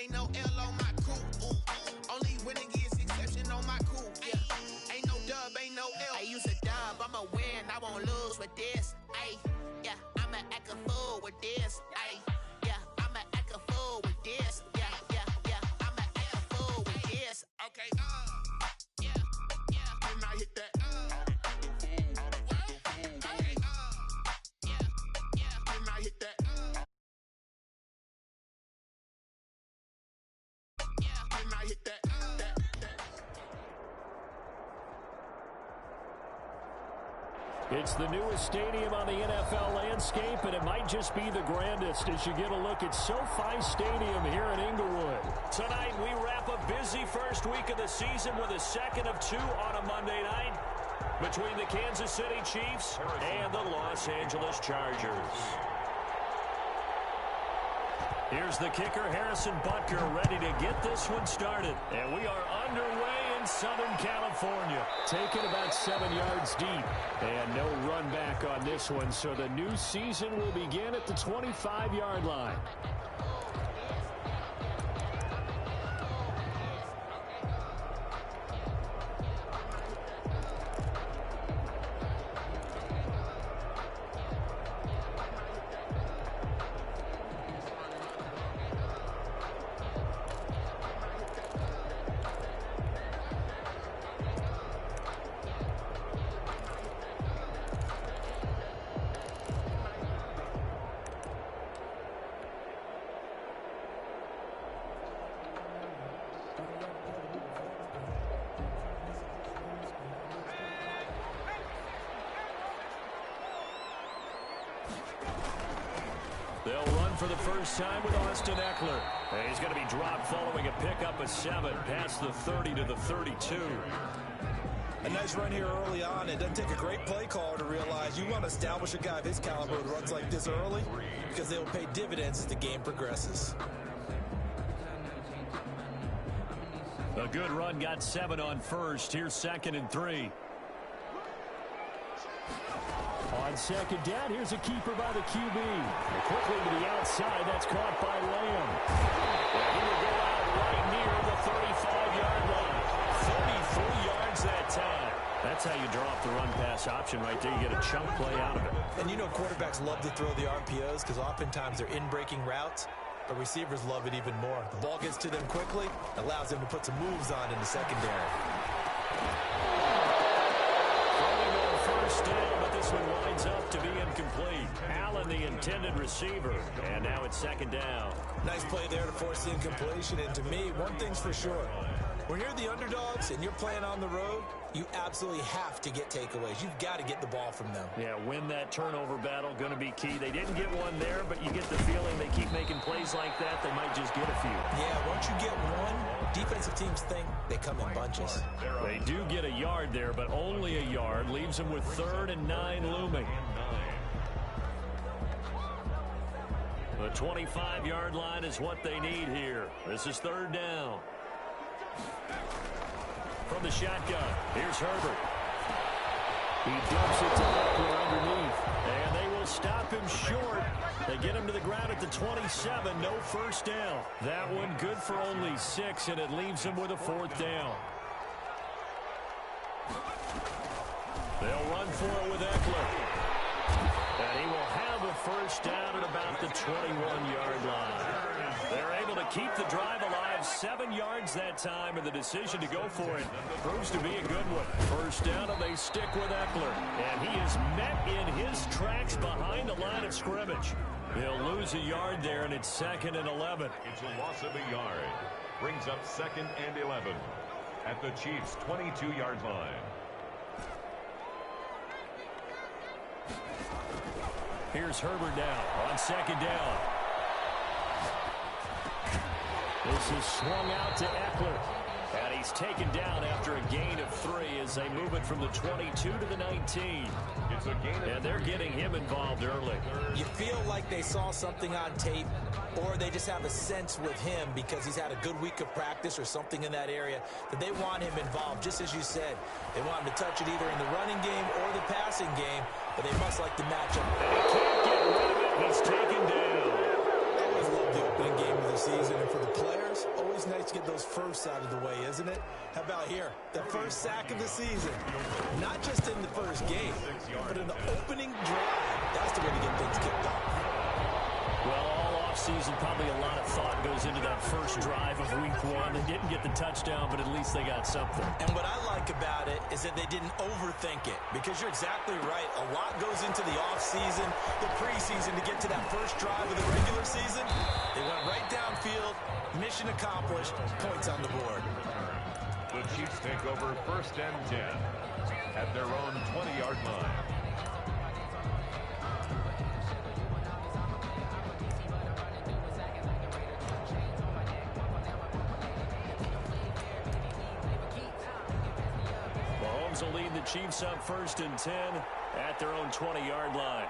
ain't no L on my coupe. Only winning is exception on my coupe. Yeah. Ain't no dub, ain't no L. I use a dub, I'ma win, I won't lose with this. Ay, yeah, I'ma act a fool with this. Ay, yeah, I'ma act a fool with this. Yeah, yeah, yeah, I'ma act a fool with this. Okay, yeah, yeah, and I hit that. Okay, yeah, yeah, and I hit that. Yeah, and I hit that. It's the newest stadium on the NFL landscape, and it might just be the grandest as you get a look at SoFi Stadium here in Inglewood. Tonight, we wrap a busy first week of the season with a second of two on a Monday night between the Kansas City Chiefs and the Los Angeles Chargers. Here's the kicker, Harrison Butker, ready to get this one started. And we are underway in Southern California. Taking about 7 yards deep. And no run back on this one, so the new season will begin at the 25-yard line. They'll run for the first time with Austin Eckler. And he's going to be dropped following a pickup of 7 past the 30 to the 32. A nice run here early on. It doesn't take a great play caller to realize you want to establish a guy of his caliber who runs like this early because they will pay dividends as the game progresses. A good run, got 7 on first. Here's 2nd and 3. On second down, here's a keeper by the QB. And quickly to the outside, that's caught by Lamb. And he will go out right near the 35-yard line. 33 yards that time. That's how you draw up the run-pass option right there. You get a chunk play out of it. And you know quarterbacks love to throw the RPOs because oftentimes they're in-breaking routes, but receivers love it even more. The ball gets to them quickly, allows them to put some moves on in the secondary. First down, but this one winds up to be incomplete. Allen, the intended receiver, and now it's 2nd down. Nice play there to force the incompletion, and to me, one thing's for sure. When you're the underdogs and you're playing on the road, you absolutely have to get takeaways. You've got to get the ball from them. Yeah, win that turnover battle, going to be key. They didn't get one there, but you get the feeling they keep making plays like that, they might just get a few. Yeah, once you get one, defensive teams think they come in bunches. They do get a yard there, but only a yard. Leaves them with 3rd and 9 looming. The 25-yard line is what they need here. This is 3rd down. From the shotgun, here's Herbert. He dumps it to Eckler underneath, and they will stop him short. They get him to the ground at the 27, no first down. That one good for only 6, and it leaves him with a 4th down. They'll run for it with Eckler. And he will have a first down at about the 21-yard line. They're able to keep the drive alive, 7 yards that time, and the decision to go for it proves to be a good one. First down, and they stick with Eckler. And he is met in his tracks behind the line of scrimmage. He'll lose a yard there, and it's 2nd and 11. It's a loss of a yard. Brings up 2nd and 11 at the Chiefs' 22-yard line. Here's Herbert now on 2nd down. This is swung out to Eckler. And he's taken down after a gain of 3 as they move it from the 22 to the 19. It's a gain of 3. And they're getting him involved early. You feel like they saw something on tape, or they just have a sense with him because he's had a good week of practice or something in that area that they want him involved. Just as you said, they want him to touch it either in the running game or the passing game, but they must like the matchup. And he can't get rid of it. He's taken down. I always love the opening game of the season, and for the players, always nice to get those firsts out of the way, isn't it? How about here? The first sack of the season. Not just in the first game, but in the opening drive. That's the way to get things kicked off. Well, all offseason, probably a lot of thought goes into that first drive of week one. They didn't get the touchdown, but at least they got something. And what I like about it is that they didn't overthink it, because you're exactly right. A lot goes into the offseason, the preseason to get to that first drive of the regular season. They went right downfield, mission accomplished, points on the board. The Chiefs take over 1st and 10 at their own 20-yard line. Mahomes will lead the Chiefs up 1st and 10 at their own 20-yard line.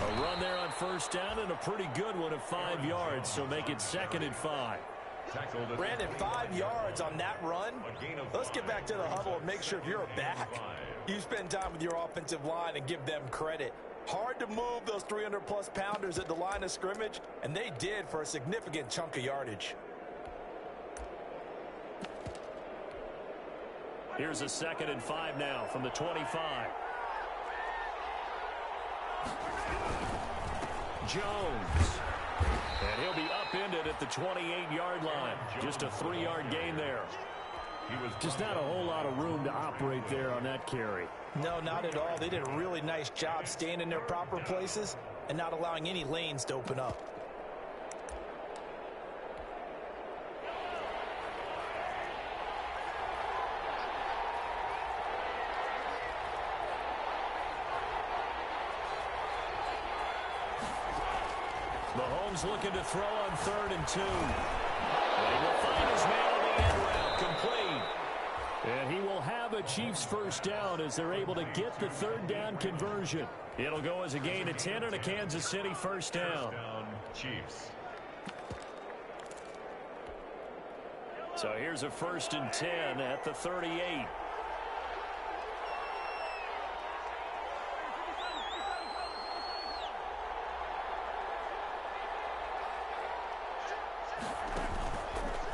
A run there on 1st down and a pretty good one of 5 yards, so make it 2nd and 5. Brandon, 5 yards on that run. Let's get back to the huddle and make sure if you're a back, you spend time with your offensive line and give them credit. Hard to move those 300-plus pounders at the line of scrimmage, and they did for a significant chunk of yardage. Here's a 2nd and 5 now from the 25. Jones. And he'll be upended at the 28-yard line. Just a 3-yard gain there. Just not a whole lot of room to operate there on that carry. No, not at all. They did a really nice job staying in their proper places and not allowing any lanes to open up. Mahomes looking to throw on 3rd and 2. And he will find his man on the end route, complete. And he will have a Chiefs 1st down as they're able to get the 3rd down conversion. It'll go as a gain of 10 and a Kansas City 1st down. Chiefs. So here's a 1st and 10 at the 38.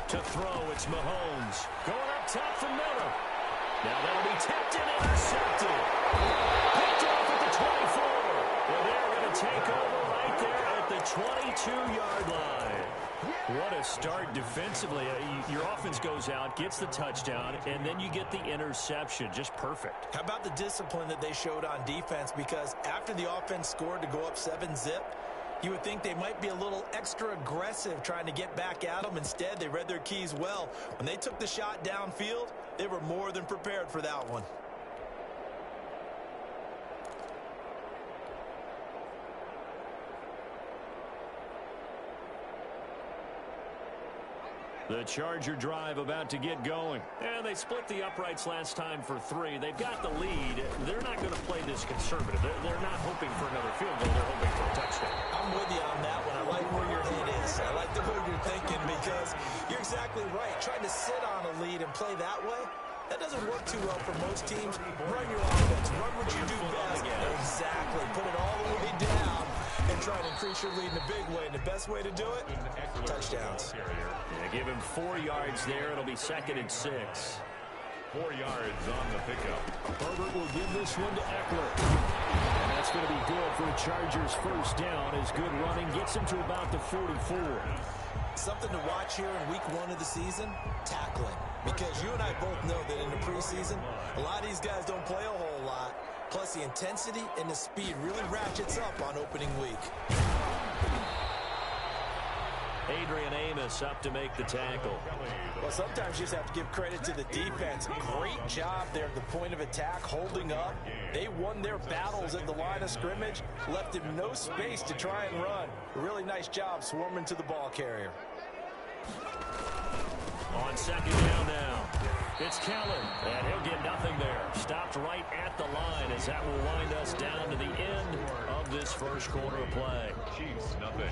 To throw, it's Mahomes. Going up top for Miller. Now that'll be tipped and intercepted. Picked off at the 24. And they're going to take over right there at the 22-yard line. What a start defensively. Your offense goes out, gets the touchdown, and then you get the interception. Just perfect. How about the discipline that they showed on defense? Because after the offense scored to go up 7-zip, you would think they might be a little extra aggressive trying to get back at them. Instead, they read their keys well. When they took the shot downfield, they were more than prepared for that one. The Charger drive about to get going. And they split the uprights last time for 3. They've got the lead. They're not going to play this conservative. They're not hoping for another field goal. They're hoping for a touchdown. I'm with you on that one. I like where your head is. I like the way you're thinking, because you're exactly right. Trying to sit on a lead and play that way, that doesn't work too well for most teams. Run your offense. Run what you do best. Exactly. Put it all the way down and try to increase your lead in a big way. And the best way to do it, touchdowns. Yeah, give him 4 yards there. It'll be 2nd and 6. 4 yards on the pickup. Herbert will give this one to Eckler. And that's going to be good for the Chargers' 1st down, as good running gets him to about the 44. Something to watch here in week 1 of the season, tackling. Because you and I both know that in the preseason, a lot of these guys don't play a whole lot. Plus, the intensity and the speed really ratchets up on opening week. Adrian Amos up to make the tackle. Well, sometimes you just have to give credit to the defense. Great job there at the point of attack, holding up. They won their battles at the line of scrimmage, left him no space to try and run. A really nice job swarming to the ball carrier. On 2nd down now, it's Kellen, and he'll get nothing there. Stopped right at the line, as that will wind us down to the end of this 1st quarter of play. Chiefs, nothing.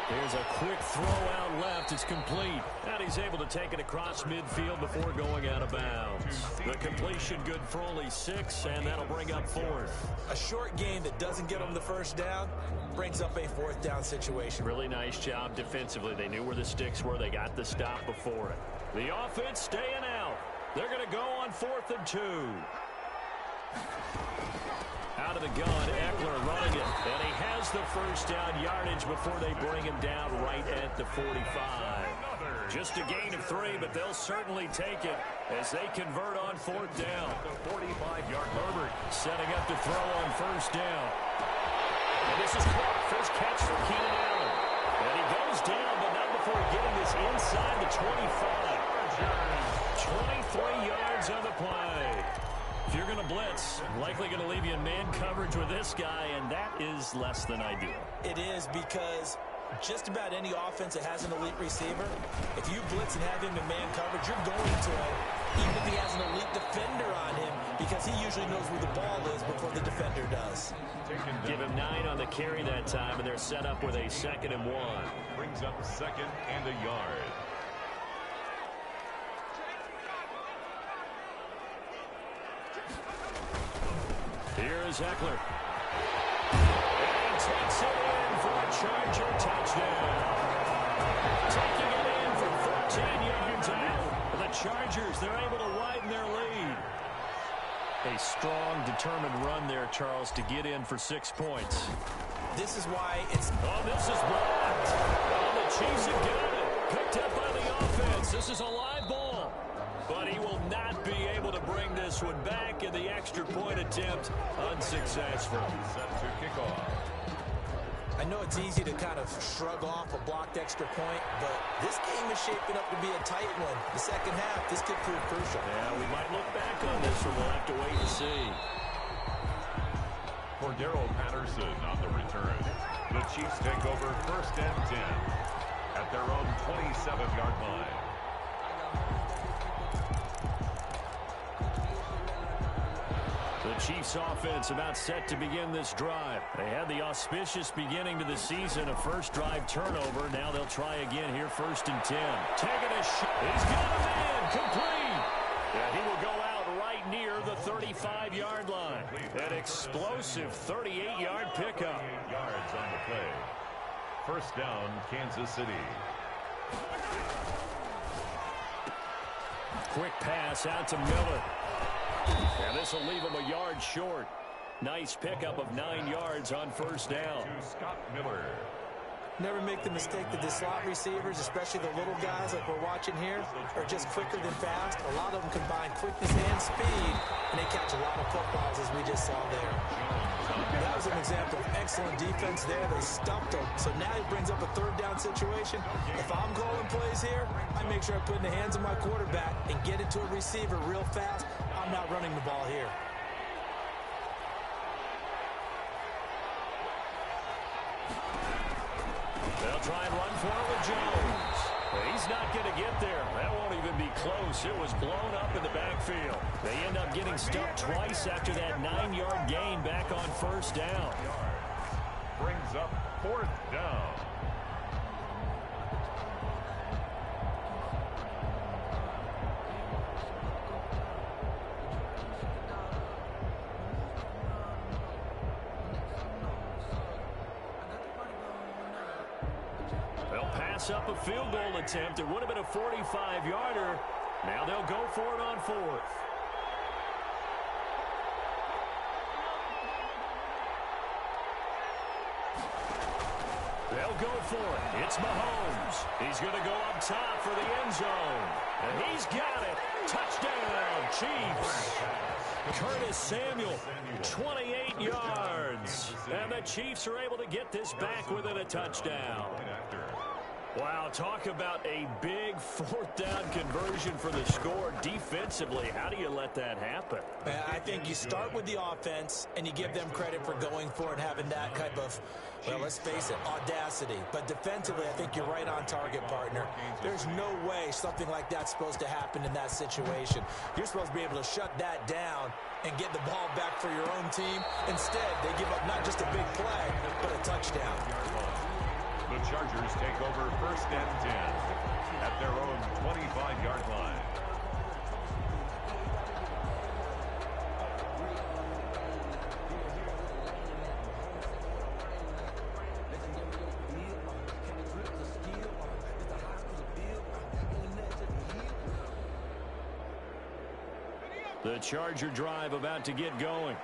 Here's a quick throw out left. It's complete. And he's able to take it across midfield before going out of bounds. The completion good for only 6, and that'll bring up 4th. A short game that doesn't get them the first down brings up a 4th down situation. Really nice job defensively. They knew where the sticks were. They got the stop before it. The offense staying out. They're going to go on 4th and 2. Out of the gun, Eckler running it. And he has the first down yardage before they bring him down right at the 45. Just a gain of 3, but they'll certainly take it as they convert on 4th down. The 45-yard Herbert setting up to throw on 1st down. And this is caught. First catch for Keenan Allen. And he goes down, but not before getting this inside the 25. 23 yards on the play. If you're going to blitz, likely going to leave you in man coverage with this guy, and that is less than ideal. It is, because just about any offense that has an elite receiver, if you blitz and have him in man coverage, you're going to him, even if he has an elite defender on him, because he usually knows where the ball is before the defender does. Give him 9 on the carry that time, and they're set up with a 2nd and 1. brings up 2nd and a yard. Here is Eckler. And he takes it in for a Charger touchdown. Taking it in for 14 yards out. The Chargers, they're able to widen their lead. A strong, determined run there, Charles, to get in for 6 points. This is why it's... Oh, this is blocked. Oh, the Chiefs have got it. Picked up by the offense. This is a live ball. But he will not be able to bring this one back, in the extra point attempt unsuccessful. Set to kick off. I know it's easy to kind of shrug off a blocked extra point, but this game is shaping up to be a tight one. The second half, this could prove crucial. Yeah, we might look back on this one. We'll have to wait and see. Cordero Patterson on the return. The Chiefs take over 1st and 10 at their own 27-yard line. The Chiefs offense about set to begin this drive. They had the auspicious beginning to the season, a first drive turnover. Now they'll try again here, 1st and 10. Taking a shot. He's got a man. Complete. And he will go out right near the 35-yard line. An explosive 38-yard pickup. 8 yards on the play. 1st down, Kansas City. Quick pass out to Miller. And this will leave him a yard short. Nice pickup of 9 yards on 1st down. To Scott Miller. Never make the mistake that the slot receivers, especially the little guys like we're watching here, are just quicker than fast. A lot of them combine quickness and speed, and they catch a lot of footballs, as we just saw there. That was an example of excellent defense there. They stumped him. So now he brings up a 3rd down situation. If I'm calling plays here, I make sure I put in the hands of my quarterback and get it to a receiver real fast. I'm not running the ball here. They'll try and run for it with Jones. He's not going to get there. That won't even be close. It was blown up in the backfield. They end up getting stumped twice after that 9-yard gain back on 1st down. Brings up 4th down. Up a field goal attempt. It would have been a 45-yarder. Now they'll go for it on 4th. They'll go for it. It's Mahomes. He's going to go up top for the end zone. And he's got it. Touchdown, Chiefs. Curtis Samuel, 28 yards. And the Chiefs are able to get this back within a touchdown. Wow, talk about a big 4th down conversion for the score defensively. How do you let that happen? I think you start with the offense, and you give them credit for going for it and having that type of, well, let's face it, audacity. But defensively, I think you're right on target, partner. There's no way something like that's supposed to happen in that situation. You're supposed to be able to shut that down and get the ball back for your own team. Instead, they give up not just a big play, but a touchdown. The The Chargers take over first and 10 at their own 25-yard line. The Charger drive about to get going.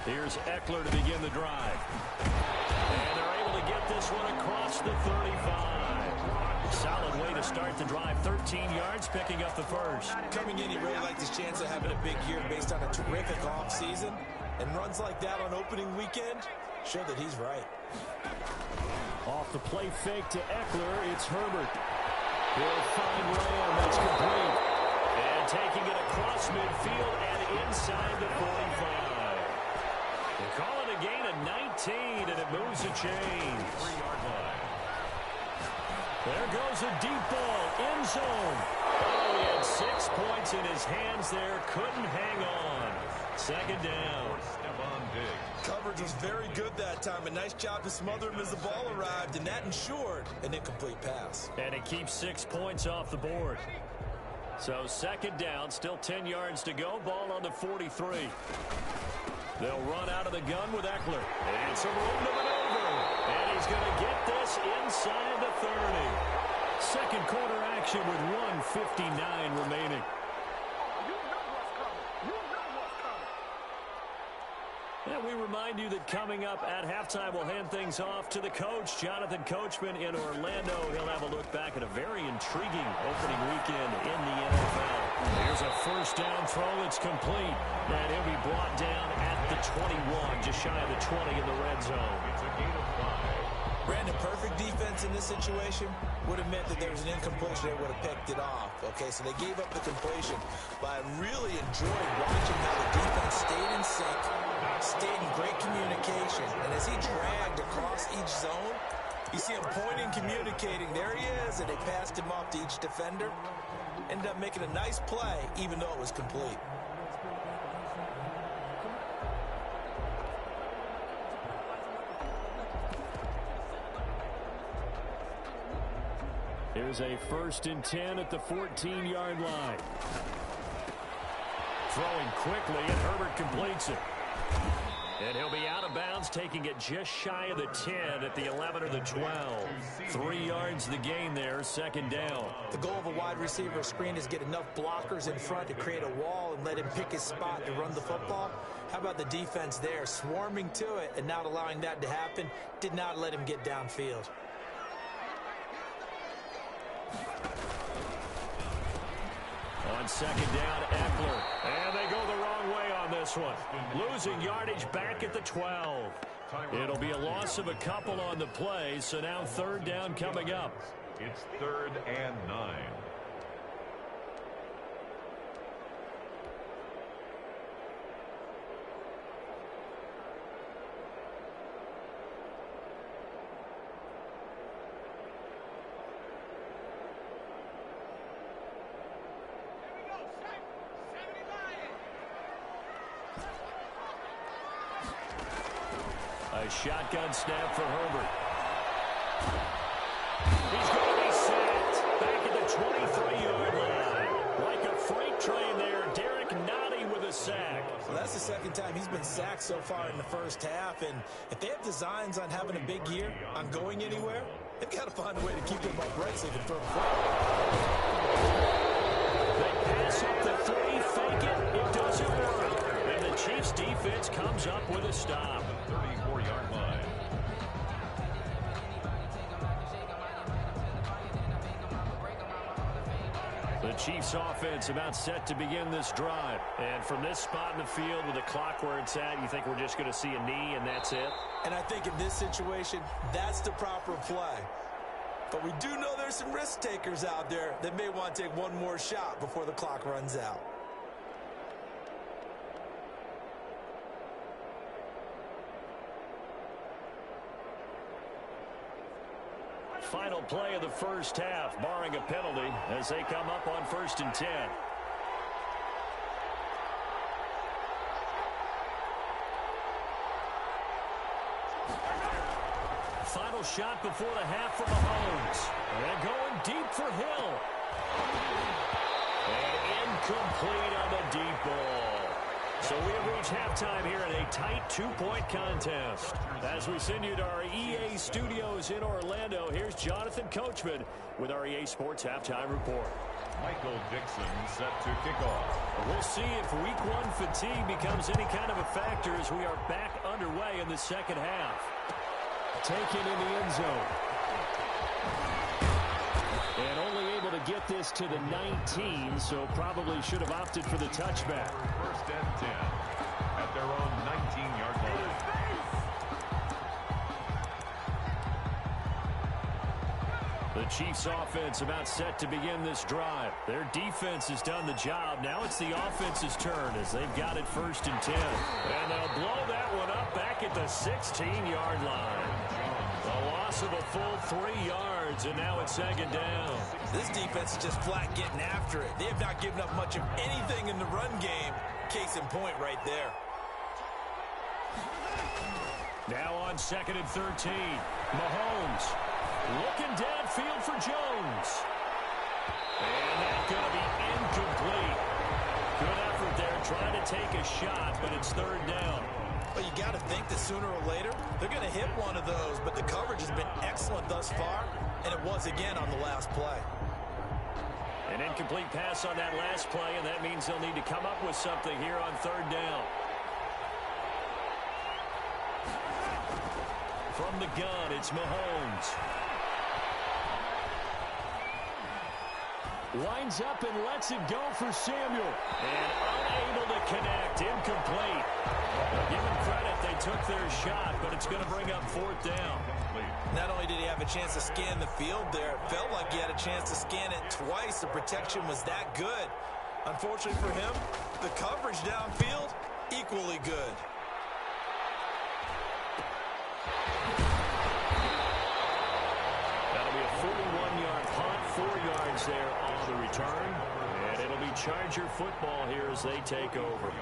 Here's Eckler to begin the drive. And they're able to get this one across the 35. Solid way to start the drive. 13 yards, picking up the first. Coming in, he really liked his chance of having a big year based on a terrific offseason. And runs like that on opening weekend show that he's right. Off the play fake to Eckler, it's Herbert. He'll find Lamb. That's complete. And taking it across midfield and inside the 45. They call it a gain of 19, and it moves the chains. 3-yard line. There goes a deep ball, end zone. Oh, he had 6 points in his hands there. Couldn't hang on. Second down. Coverage was very good that time. A nice job to smother him as the ball arrived, and that ensured an incomplete pass. And it keeps 6 points off the board. So second down, still 10 yards to go. Ball on the 43. They'll run out of the gun with Eckler. And some room to maneuver. And he's going to get this inside the 30. Second quarter action with 1:59 remaining. And we remind you that coming up at halftime, we'll hand things off to the coach, Jonathan Coachman in Orlando. He'll have a look back at a very intriguing opening weekend in the NFL. Here's a first down throw. It's complete. And he'll be brought down at the 21, just shy of the 20 in the red zone. It's a gain of 5. Brandon, perfect defense in this situation would have meant that there was an incompletion. They would have picked it off. Okay, so they gave up the completion. But I really enjoyed watching how the defense stayed in sync, stayed in great communication. And as he dragged across each zone, you see him pointing, communicating. There he is, and they passed him off to each defender. Ended up making a nice play, even though it was complete. Here's a 1st and 10 at the 14-yard line. Throwing quickly, and Herbert completes it. And he'll be out of bounds, taking it just shy of the 10 at the 11 or the 12. 3 yards the gain there, second down. The goal of a wide receiver screen is get enough blockers in front to create a wall and let him pick his spot to run the football. How about the defense there, swarming to it and not allowing that to happen? Did not let him get downfield. On second down, Eckler. And they go the wrong way on this one. Losing yardage back at the 12. It'll be a loss of a couple on the play, so now third down coming up. It's 3rd and 9. A shotgun snap for Herbert. He's going to be sacked back at the 23-yard line. Like a freight train there, Derek Nottie with a sack. Well, that's the second time he's been sacked so far in the first half. And if they have designs on having a big year, on going anywhere, they've got to find a way to keep him upright so they can throw the football. They pass up the 3, fake it. It doesn't work. And the Chiefs defense comes up with a stop. 34-yard line. The Chiefs offense about set to begin this drive. And from this spot in the field with the clock where it's at, you think we're just going to see a knee and that's it? And I think in this situation, that's the proper play. But we do know there's some risk takers out there that may want to take one more shot before the clock runs out. Final play of the first half, barring a penalty, as they come up on 1st and 10. final shot before the half for Mahomes. And going deep for Hill. And incomplete on the deep ball. So we have reached halftime here in a tight 2-point contest. As we send you to our EA studios in Orlando, here's Jonathan Coachman with our EA Sports Halftime Report. Michael Dixon set to kick off. We'll see if Week 1 fatigue becomes any kind of a factor as we are back underway in the second half. Taken in the end zone. And only able to get this to the 19, so probably should have opted for the touchback. First and 10 at their own 19-yard line. The Chiefs offense about set to begin this drive. Their defense has done the job. Now it's the offense's turn as they've got it first and 10. And they'll blow that one up back at the 16-yard line. A loss of a full 3 yards, and now it's second down. This defense is just flat getting after it. They have not given up much of anything in the run game. Case in point right there. Now on second and 13, Mahomes looking downfield for Jones. And that's going to be incomplete. Good effort there trying to take a shot, but it's third down. Well, you got to think that sooner or later they're going to hit one of those, but the coverage has been excellent thus far, and it was again on the last play. An incomplete pass on that last play, and that means they'll need to come up with something here on third down. From the gun, it's Mahomes. Winds up and lets it go for Samuel. And unable to connect. Incomplete. Give him credit. They took their shot, but it's going to bring up fourth down. Not only did he have a chance to scan the field there, it felt like he had a chance to scan it twice. The protection was that good. Unfortunately for him, the coverage downfield, equally good. That'll be a 41-yard punt, 4 yards there on the return. And it'll be Charger football here as they take over.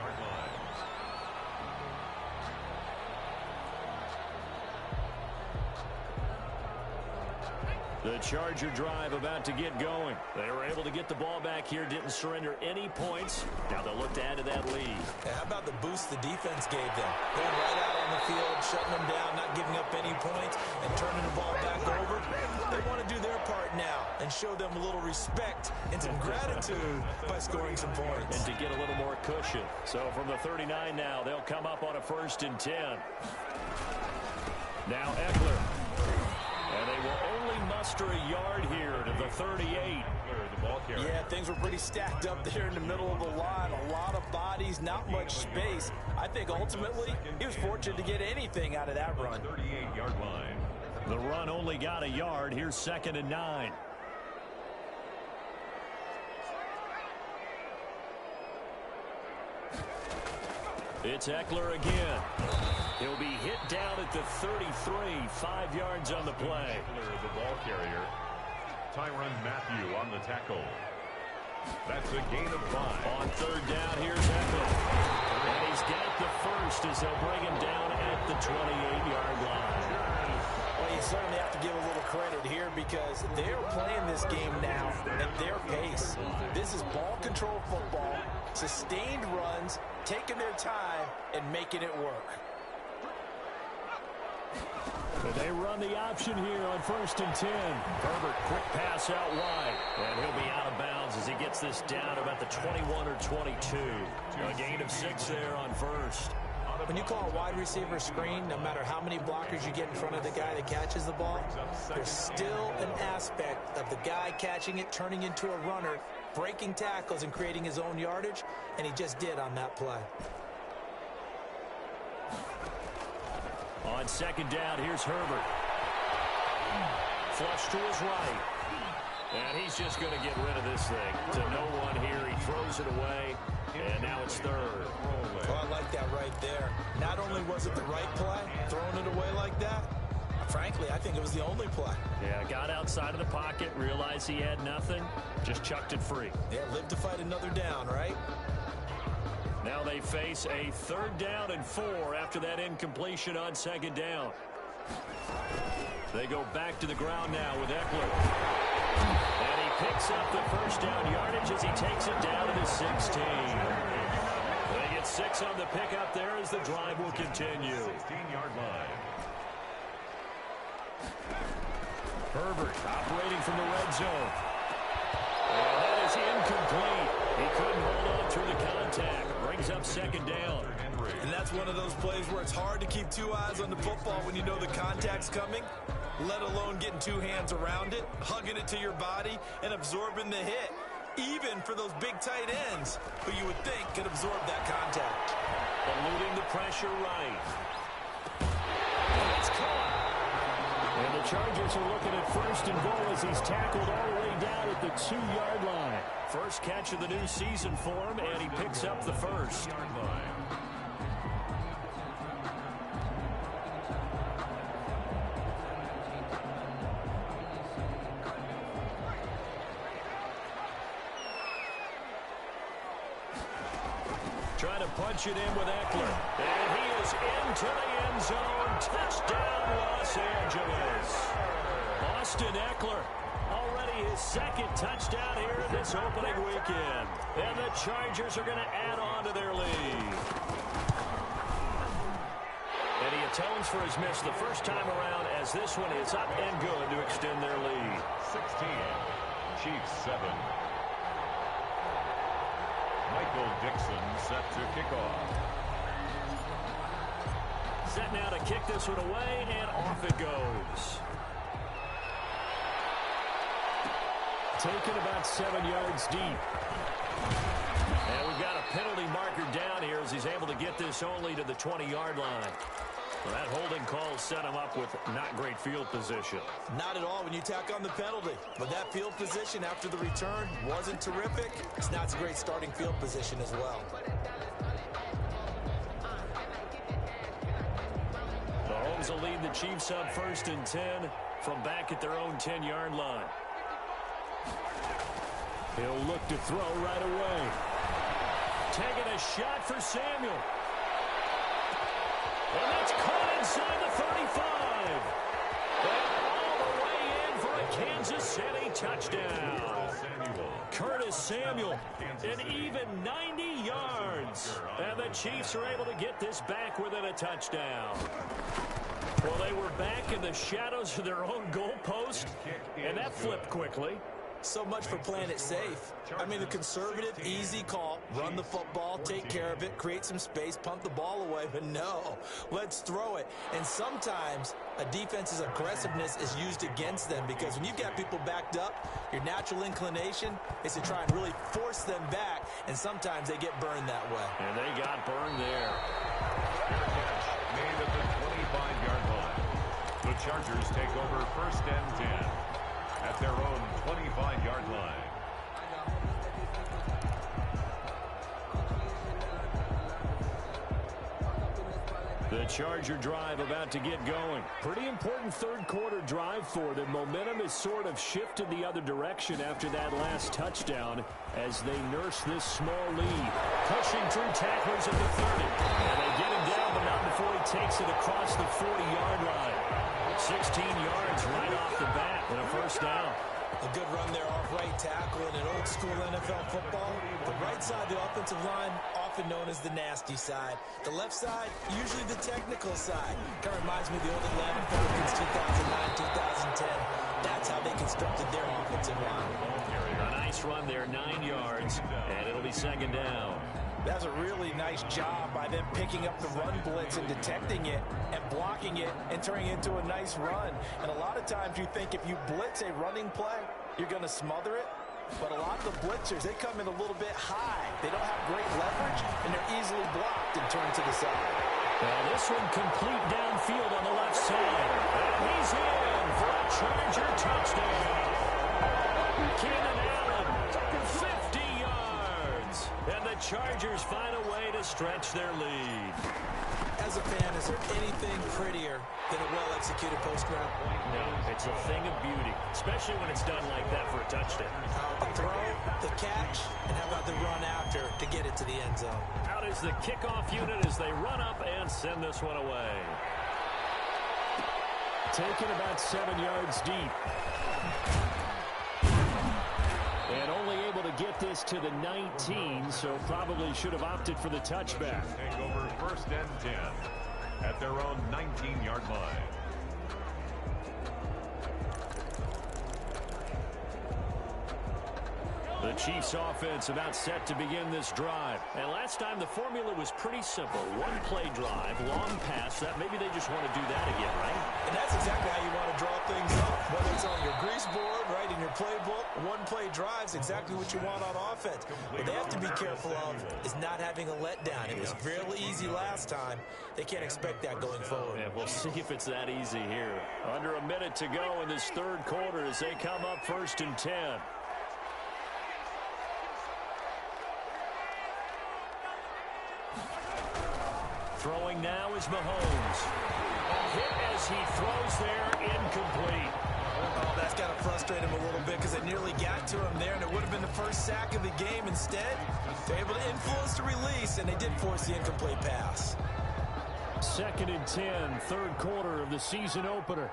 The Charger drive about to get going. They were able to get the ball back here, didn't surrender any points. Now they'll look to add to that lead. Yeah, how about the boost the defense gave them? Going right out on the field, shutting them down, not giving up any points, and turning the ball back over. They want to do their part now and show them a little respect and some gratitude by scoring some points. And to get a little more cushion. So from the 39 now, they'll come up on a first and 10. Now Eckler. And they will only muster a yard here to the 38. The ball carrier. Yeah, things were pretty stacked up there in the middle of the line. A lot of bodies, not much space. I think ultimately he was fortunate to get anything out of that run. 38-yard line. The run only got a yard. Here's second and 9. It's Eckler again. He'll be hit down at the 33, 5 yards on the play. The ball carrier. Tyrann Mathieu on the tackle. That's a gain of 5. On third down, here's Eckler. And he's got the first as they'll bring him down at the 28-yard line. Well, you certainly have to give a little credit here because they're playing this game now at their pace. This is ball control football, sustained runs, taking their time, and making it work. But they run the option here on first and 10. Herbert, quick pass out wide. And he'll be out of bounds as he gets this down about the 21 or 22. A gain of 6 there on first. When you call a wide receiver screen, no matter how many blockers you get in front of the guy that catches the ball, there's still an aspect of the guy catching it, turning into a runner, breaking tackles and creating his own yardage, and he just did on that play. On second down, here's Herbert. Flush to his right. And he's just going to get rid of this thing to no one here. He throws it away, and now it's third. Oh, I like that right there. Not only was it the right play, throwing it away like that, frankly, I think it was the only play. Yeah, got outside of the pocket, realized he had nothing, just chucked it free. Yeah, live to fight another down, right? Now they face a third down and 4 after that incompletion on second down. They go back to the ground now with Eckler. And he picks up the first down yardage as he takes it down to the 16. They get 6 on the pickup there as the drive will continue. 16-yard line. Herbert operating from the red zone. And that is incomplete. He couldn't hold on through the contact. Brings up second down. And that's one of those plays where it's hard to keep 2 eyes on the football when you know the contact's coming, let alone getting 2 hands around it, hugging it to your body, and absorbing the hit, even for those big tight ends who you would think could absorb that contact. Eluding the pressure right. And it's caught. And the Chargers are looking at first and goal as he's tackled all the way down at the 2-yard line. First catch of the new season for him, and he picks up the first. Trying to punch it in with Eckler. And he is into the end zone. Touchdown, Los Angeles. Austin Eckler, already his 2nd touchdown here this opening weekend. And the Chargers are going to add on to their lead. And he atones for his miss the first time around as this one is up and good to extend their lead. 16, Chiefs 7. Michael Dixon set to kick off. Set now to kick this one away, and off it goes. Taken about 7 yards deep. And we've got a penalty marker down here as he's able to get this only to the 20-yard line. Well, that holding call set him up with not great field position. Not at all when you tack on the penalty. But that field position after the return wasn't terrific. It's not a great starting field position as well. Mahomes will lead the Chiefs up 1st and 10 from back at their own 10-yard line. He'll look to throw right away. Taking a shot for Samuel. And that's caught inside the 35. And all the way in for a Kansas City touchdown. Curtis Samuel, an even 90 yards. And the Chiefs are able to get this back within a touchdown. Well, they were back in the shadows of their own goalpost, and that flipped quickly. So much for playing it safe. I mean, the conservative, easy call, run the football, take care of it, create some space, punt the ball away. But no, let's throw it. And sometimes a defense's aggressiveness is used against them because when you've got people backed up, your natural inclination is to try and really force them back, and sometimes they get burned that way. And they got burned there. Made at the 25-yard line. The Chargers take over 1st and 10. At their own 25-yard line. The Charger drive about to get going. Pretty important 3rd quarter drive for them. Momentum has sort of shifted the other direction after that last touchdown as they nurse this small lead. Pushing through tacklers at the 30. And they get him down, but not before he takes it across the 40-yard line. 16 yards right off the bat and a 1st down. A good run there off right tackle in an old-school NFL football. The right side of the offensive line, often known as the nasty side. The left side, usually the technical side. Kind of reminds me of the old Atlanta Falcons 2009, 2010. That's how they constructed their offensive line. A nice run there, 9 yards, and it'll be 2nd down. That's a really nice job by them picking up the run blitz and detecting it and blocking it and turning it into a nice run. And a lot of times you think if you blitz a running play, you're going to smother it. But a lot of the blitzers, they come in a little bit high. They don't have great leverage, and they're easily blocked and turned to the side. Well, this one complete downfield on the left side. And he's in for a Charger touchdown. Keenan Allen, 50 yards. And the Chargers find a way to stretch their lead. As a fan, is there anything prettier than a well-executed post route? No, it's a thing of beauty, especially when it's done like that for a touchdown. The throw, the catch, and how about the run after to get it to the end zone? Out is the kickoff unit as they run up and send this one away. taken about 7 yards deep. And only able to get this to the 19, so probably should have opted for the touchback. Take over 1st and 10 at their own 19-yard line. The Chiefs offense about set to begin this drive. And last time the formula was pretty simple. One play drive, long pass. That maybe they just want to do that again, right? And that's exactly how you want to draw things up. Whether it's on your grease board, right, in your playbook, one play drive is exactly what you want on offense. What they have to be careful of is not having a letdown. It was fairly easy last time. They can't expect that going forward. Yeah, we'll see if it's that easy here. Under a minute to go in this third quarter as they come up 1st and 10. Throwing now is Mahomes. Hit as he throws there, incomplete. Oh, that's got to frustrate him a little bit because it nearly got to him there, and it would have been the first sack of the game. Instead, they're able to influence the release, and they did force the incomplete pass. 2nd and 10, third quarter of the season opener.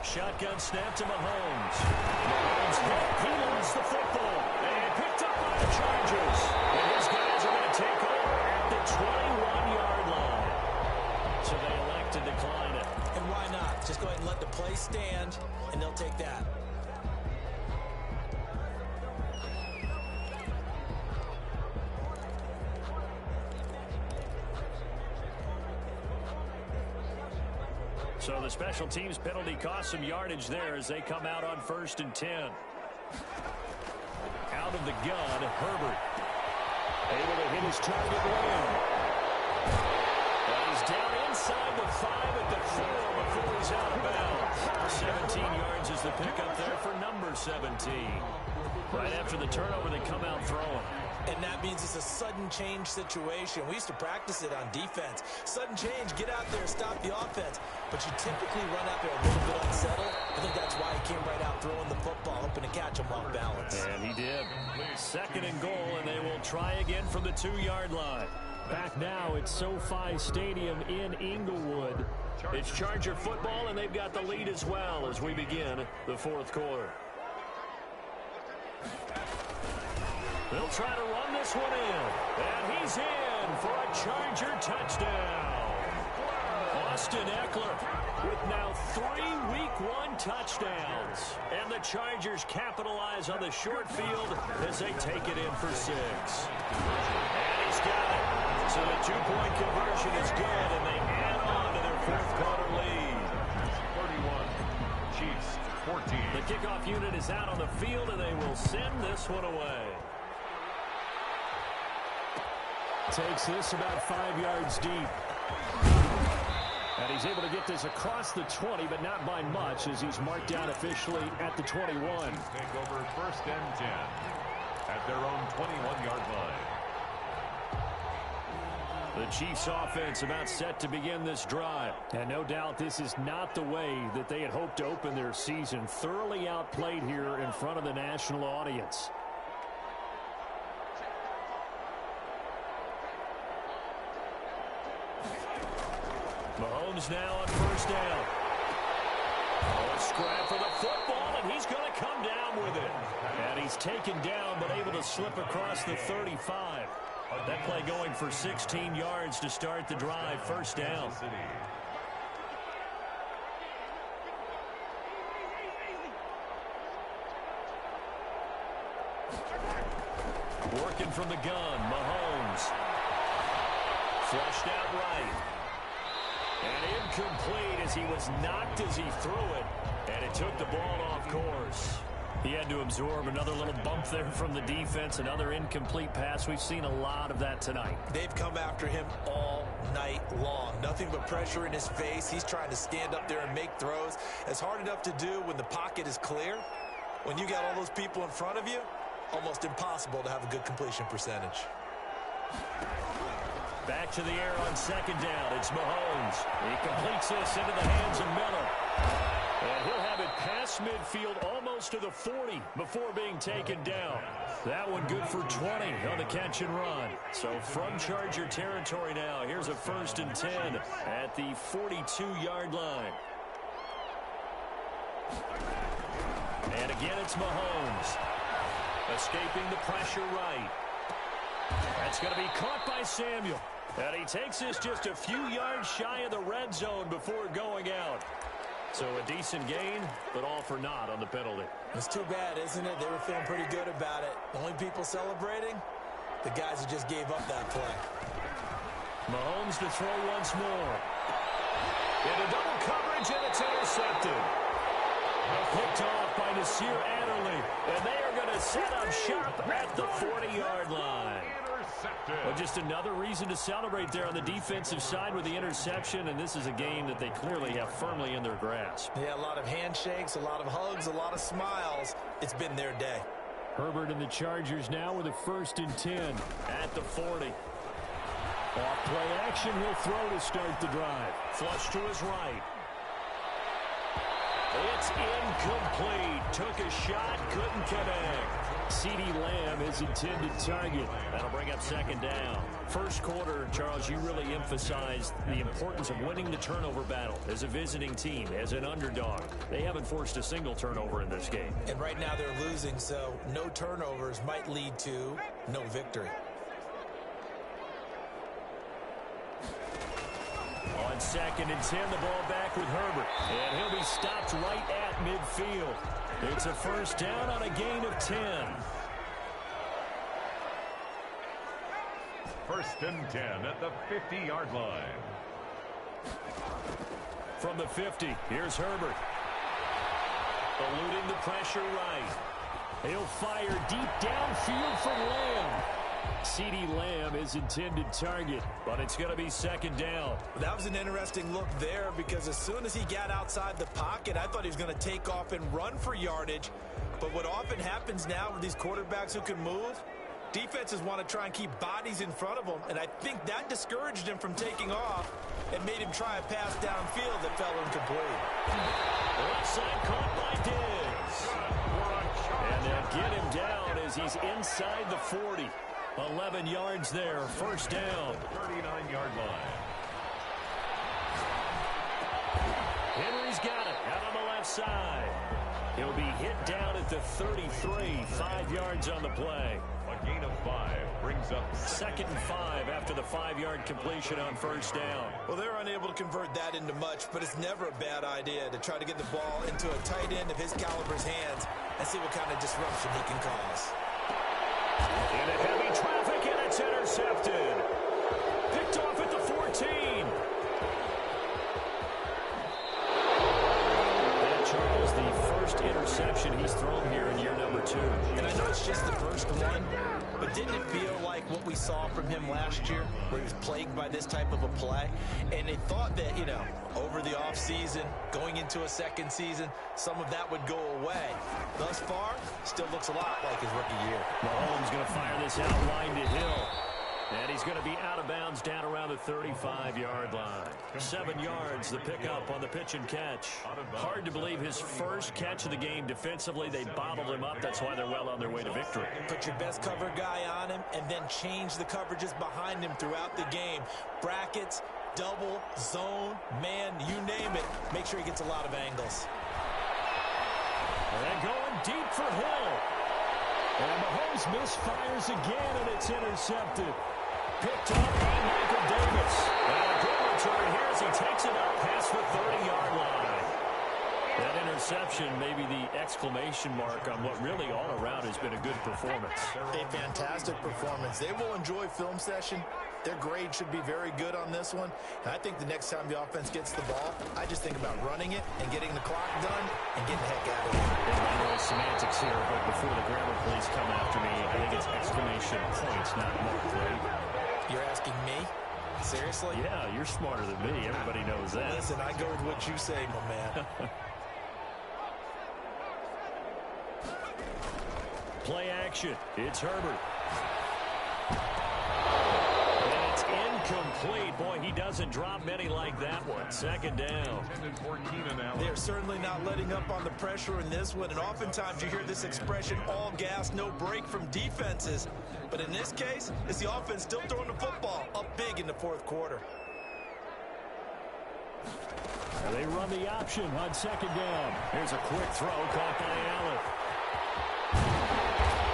Shotgun snap to Mahomes. Mahomes hit. He lost the football. And picked up by the Chargers. And his guys are going to take over at the 21-yard line. So they elect to decline it. And why not? Just go ahead and let the play stand, and they'll take that. So the special teams penalty cost some yardage there as they come out on 1st and 10. Out of the gun, Herbert. Able to hit his target Lamb. And he's down inside the 5 at the 4 before he's out of bounds. 17 yards is the pickup there for number 17. Right after the turnover, they come out throwing. And that means it's a sudden change situation. We used to practice it on defense. Sudden change, get out there, stop the offense. But you typically run out there a little bit unsettled. I think that's why he came right out throwing the football, hoping to catch him off balance. And he did. 2nd and goal, and they will try again from the 2-yard line. Back now at SoFi Stadium in Inglewood. It's Charger football, and they've got the lead as well as we begin the 4th quarter. They'll try to run this one in. And he's in for a Charger touchdown. Austin Eckler with now 3 Week 1 touchdowns. And the Chargers capitalize on the short field as they take it in for 6. And he's got it. So the 2-point conversion is good, and they add on to their 4th quarter lead. 31, Chiefs 14. The kickoff unit is out on the field, and they will send this one away. Takes this about 5 yards deep. And he's able to get this across the 20, but not by much as he's marked down officially at the 21. Take over 1st and 10 at their own 21-yard line. The Chiefs offense about set to begin this drive. And no doubt this is not the way that they had hoped to open their season. Thoroughly outplayed here in front of the national audience. Mahomes now on 1st down. Oh, a scrap for the football, and he's going to come down with it. And he's taken down, but able to slip across the 35. That play going for 16 yards to start the drive. 1st down. Working from the gun, Mahomes. Flushed out right. And incomplete as he was knocked as he threw it. And it took the ball off course. He had to absorb another little bump there from the defense. Another incomplete pass. We've seen a lot of that tonight. They've come after him all night long. Nothing but pressure in his face. He's trying to stand up there and make throws. It's hard enough to do when the pocket is clear. When you got all those people in front of you, almost impossible to have a good completion percentage. Back to the air on 2nd down. It's Mahomes. He completes this into the hands of Miller. And he'll have it past midfield almost to the 40 before being taken down. That one good for 20 on the catch and run. So from Charger territory now, here's a 1st and 10 at the 42-yard line. And again, it's Mahomes. Escaping the pressure right. That's going to be caught by Samuel. And he takes this just a few yards shy of the red zone before going out. So a decent gain, but all for naught on the penalty. It's too bad, isn't it? They were feeling pretty good about it. The only people celebrating, the guys who just gave up that play. Mahomes to throw once more. Into double coverage, and it's intercepted. Picked off by Nasir Adderley, and they are going to set up shop at the 40-yard line. Well, just another reason to celebrate there on the defensive side with the interception, and this is a game that they clearly have firmly in their grasp. Yeah, a lot of handshakes, a lot of hugs, a lot of smiles. It's been their day. Herbert and the Chargers now with a 1st and 10 at the 40. Off play action, he'll throw to start the drive. Flush to his right. It's incomplete. Took a shot, couldn't connect. CeeDee Lamb is intended target. That'll bring up 2nd down. First quarter, Charles, you really emphasized the importance of winning the turnover battle as a visiting team, as an underdog. They haven't forced a single turnover in this game. And right now they're losing, so no turnovers might lead to no victory. On 2nd and 10, the ball back with Herbert. And he'll be stopped right at midfield. It's a 1st down on a gain of 10. 1st and 10 at the 50-yard line. From the 50, here's Herbert. Eluding the pressure right. He'll fire deep downfield for Lamb. CeeDee Lamb is intended target, but it's going to be 2nd down. That was an interesting look there because as soon as he got outside the pocket, I thought he was going to take off and run for yardage. But what often happens now with these quarterbacks who can move, defenses want to try and keep bodies in front of them, and I think that discouraged him from taking off and made him try a pass downfield that fell incomplete. Left side caught by Diggs. And they'll get him down as he's inside the 40. 11 yards there, 1st down. 39-yard line. Henry's got it out on the left side. He'll be hit down at the 33, 5 yards on the play. A gain of 5 brings up 2nd and 5 after the 5-yard completion on 1st down. Well, they're unable to convert that into much, but it's never a bad idea to try to get the ball into a tight end of his caliber's hands and see what kind of disruption he can cause. In a heavy traffic, and it's intercepted. Picked off at the 14. And Charles, the first interception he's thrown here in year number 2. And I know it's just the first one, but didn't it feel like what we saw from him last year, where he was plagued by this type of a play? And they thought that, you know, over the offseason, going into a 2nd season, some of that would go away. Thus far, still looks a lot like his rookie year. Mahomes going to fire this out line to Hill. And he's going to be out of bounds down around the 35-yard line. 7 yards, the pickup on the pitch and catch. Hard to believe his first catch of the game defensively. They bottled him up. That's why they're well on their way to victory. Put your best cover guy on him and then change the coverages behind him throughout the game. Brackets, double, zone, man, you name it. Make sure he gets a lot of angles. And going deep for Hill. And Mahomes misfires again, and it's intercepted. Picked up by Michael Davis. And a good return here as he takes it up past the 30-yard line. That interception may be the exclamation mark on what really all around has been a good performance. A fantastic performance. They will enjoy film session. Their grade should be very good on this one. And I think the next time the offense gets the ball, I just think about running it and getting the clock done and getting the heck out of here. And by the way, semantics here, but before the grammar police come after me, I think it's exclamation points, not mark, right? You're asking me? Seriously? Yeah, you're smarter than me. Everybody knows that. Listen, I go with what you say, my man. Play action. It's Herbert. And it's incomplete. Boy, he doesn't drop many like that one. Second down. They're certainly not letting up on the pressure in this one, and oftentimes you hear this expression, all gas, no break from defenses. But in this case, it's the offense still throwing the football up big in the fourth quarter. And they run the option on second down. Here's a quick throw caught by Allen.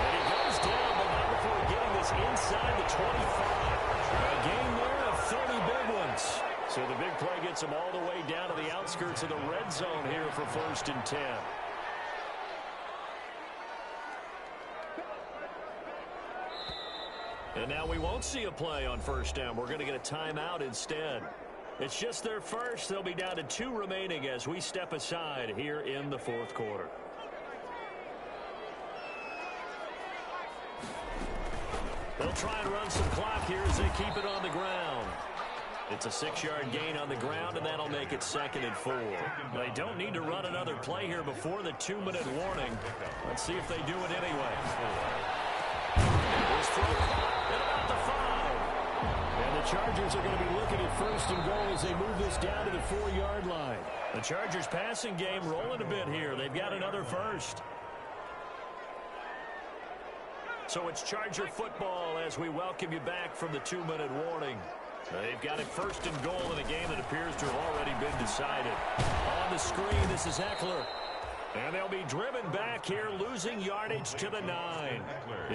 And he goes down, but not before getting this inside the 25. A gain there of 30 big ones. So the big play gets him all the way down to the outskirts of the red zone here for 1st and 10. And now we won't see a play on 1st down. We're going to get a timeout instead. It's just their first. They'll be down to 2 remaining as we step aside here in the fourth quarter. They'll try and run some clock here as they keep it on the ground. It's a 6-yard gain on the ground, and that'll make it 2nd and 4. They don't need to run another play here before the 2-minute warning. Let's see if they do it anyway. This throw at about the 5. And the Chargers are going to be looking at 1st and goal as they move this down to the 4-yard line. The Chargers passing game rolling a bit here. They've got another first. So it's Charger football as we welcome you back from the 2-minute warning. They've got it 1st and goal in a game that appears to have already been decided. On the screen, this is Eckler. And they'll be driven back here, losing yardage to the 9.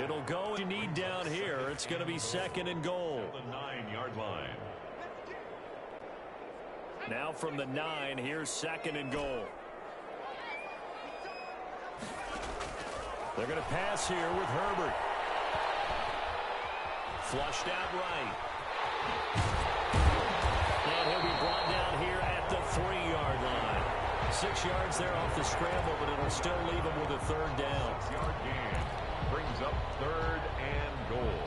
It'll go you need down here. It's going to be 2nd and goal. The 9-yard line. Now from the 9, here's 2nd and goal. They're going to pass here with Herbert. Flushed out right. And he'll be brought down here at the 3-yard line. 6 yards there off the scramble, but it'll still leave him with a 3rd down. 6-yard gain brings up 3rd and goal.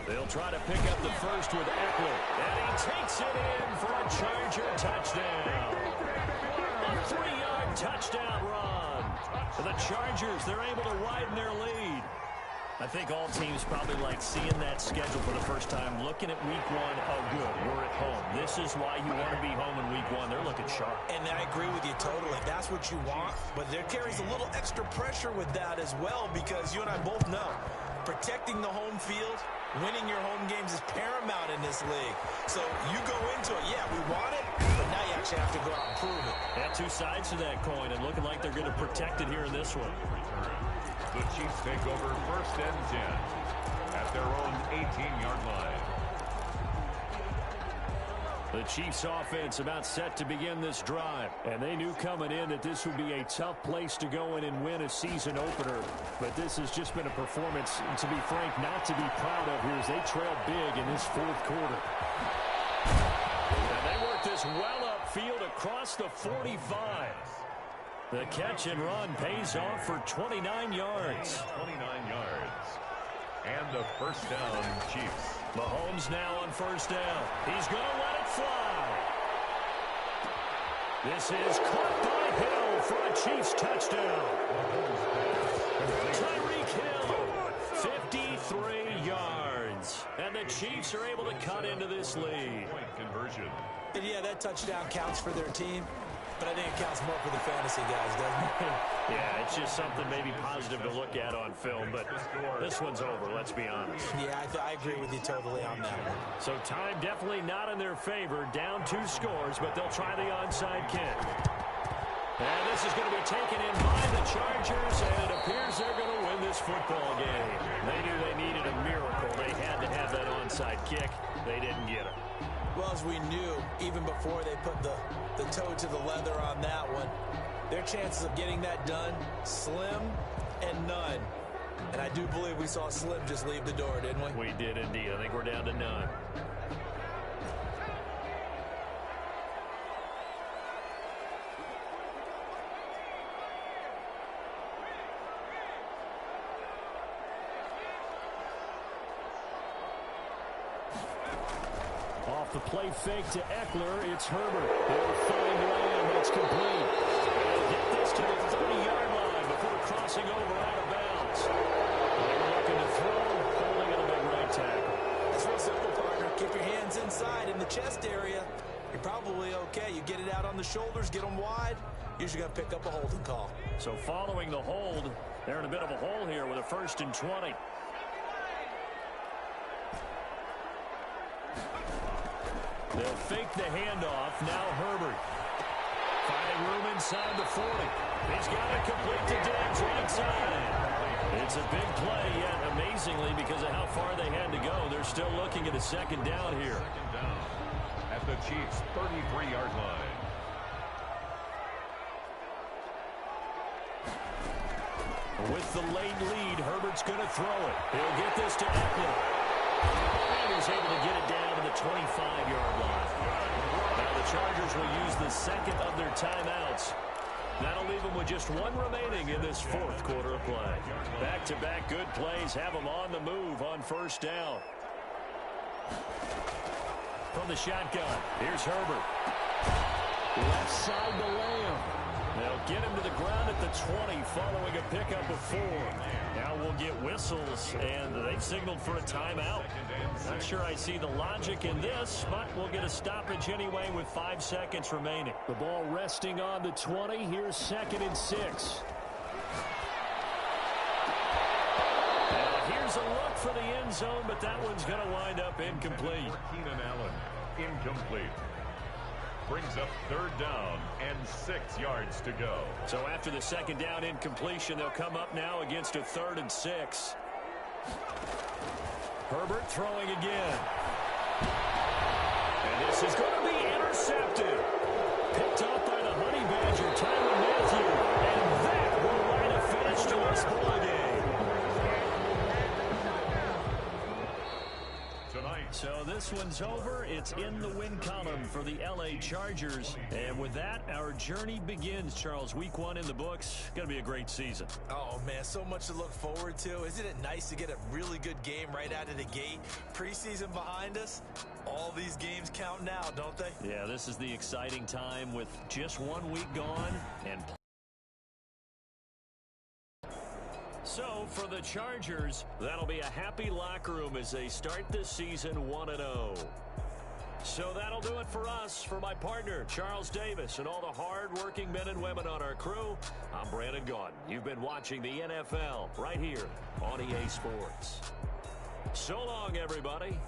They'll try to pick up the first with Eckler. And he takes it in for a Charger touchdown. A 3-yard touchdown run. For the Chargers, they're able to widen their lead. I think all teams probably like seeing that schedule for the first time, looking at week 1. Oh, good, we're at home. This is why you want to be home in week 1. They're looking sharp. And I agree with you totally. That's what you want. But there carries a little extra pressure with that as well, because you and I both know protecting the home field, winning your home games is paramount in this league. So you go into it, yeah, we want it, but now you actually have to go out and prove it. Yeah, 2 sides to that coin, and looking like they're going to protect it here in this one. The Chiefs take over 1st and 10 at their own 18-yard line. The Chiefs offense about set to begin this drive. And they knew coming in that this would be a tough place to go in and win a season opener. But this has just been a performance, to be frank, not to be proud of here as they trail big in this fourth quarter. And they work this well upfield across the 45. The catch and run pays off for 29 yards. 29 yards. And the 1st down, Chiefs. Mahomes now on 1st down. He's going to let it fly. This is caught by Hill for a Chiefs touchdown. Tyreek Hill, 53 yards. And the Chiefs are able to cut into this lead. Point conversion. And yeah, that touchdown counts for their team. But I think it counts more for the fantasy guys, doesn't it? Yeah, it's just something maybe positive to look at on film, but this one's over, let's be honest. Yeah, I agree with you totally on that one. So time definitely not in their favor, down 2 scores, but they'll try the onside kick. And this is going to be taken in by the Chargers, and it appears they're going to win this football game. They knew they needed a miracle. They had to have that onside kick. They didn't get it. Well, as we knew, even before they put the toe to the leather on that one, their chances of getting that done, slim and none. And I do believe we saw Slim just leave the door, didn't we? We did indeed. I think we're down to none. Off the play fake to Eckler, it's Herbert. He'll find Lamb. It's complete. to the 30-yard line before crossing over out of bounds. They were looking to throw, holding it a big right tackle. It's real simple, partner. Keep your hands inside in the chest area. You're probably okay. You get it out on the shoulders, get them wide. Usually going to pick up a holding call. So following the hold, they're in a bit of a hole here with a 1st and 20. They'll fake the handoff. Now Herbert. Finding room inside the 40. He's got it complete to Diggs right side. It's a big play, yet amazingly, because of how far they had to go, they're still looking at a 2nd down here. 2nd down at the Chiefs' 33-yard line. With the late lead, Herbert's going to throw it. He'll get this to Eckler. And he's able to get it down to the 25-yard line. Now the Chargers will use the 2nd of their timeouts. That'll leave them with just 1 remaining in this 4th quarter of play. Back-to-back good plays have them on the move on 1st down. From the shotgun, here's Herbert. Left side to Lamb. They'll get him to the ground at the 20 following a pickup of 4. Now we'll get whistles, and they've signaled for a timeout. Not sure I see the logic in this, but we'll get a stoppage anyway with 5 seconds remaining. The ball resting on the 20. Here's 2nd and 6. And here's a look for the end zone, but that one's going to wind up incomplete. Keenan Allen, incomplete. Brings up 3rd down and 6 yards to go. So after the 2nd down incompletion, they'll come up now against a 3rd and 6. Herbert throwing again. And this is going to be intercepted. Picked up by the Honey Badger, Tyrann Mathieu. And that will write a finish to this ball game. So this one's over. It's in the win column for the LA Chargers. And with that, our journey begins, Charles. Week 1 in the books. Going to be a great season. Oh, man, so much to look forward to. Isn't it nice to get a really good game right out of the gate? Preseason behind us. All these games count now, don't they? Yeah, this is the exciting time with just 1 week gone. And so, for the Chargers, that'll be a happy locker room as they start this season 1-0. So that'll do it for us. For my partner, Charles Davis, and all the hard-working men and women on our crew, I'm Brandon Gaudin. You've been watching the NFL right here on EA Sports. So long, everybody.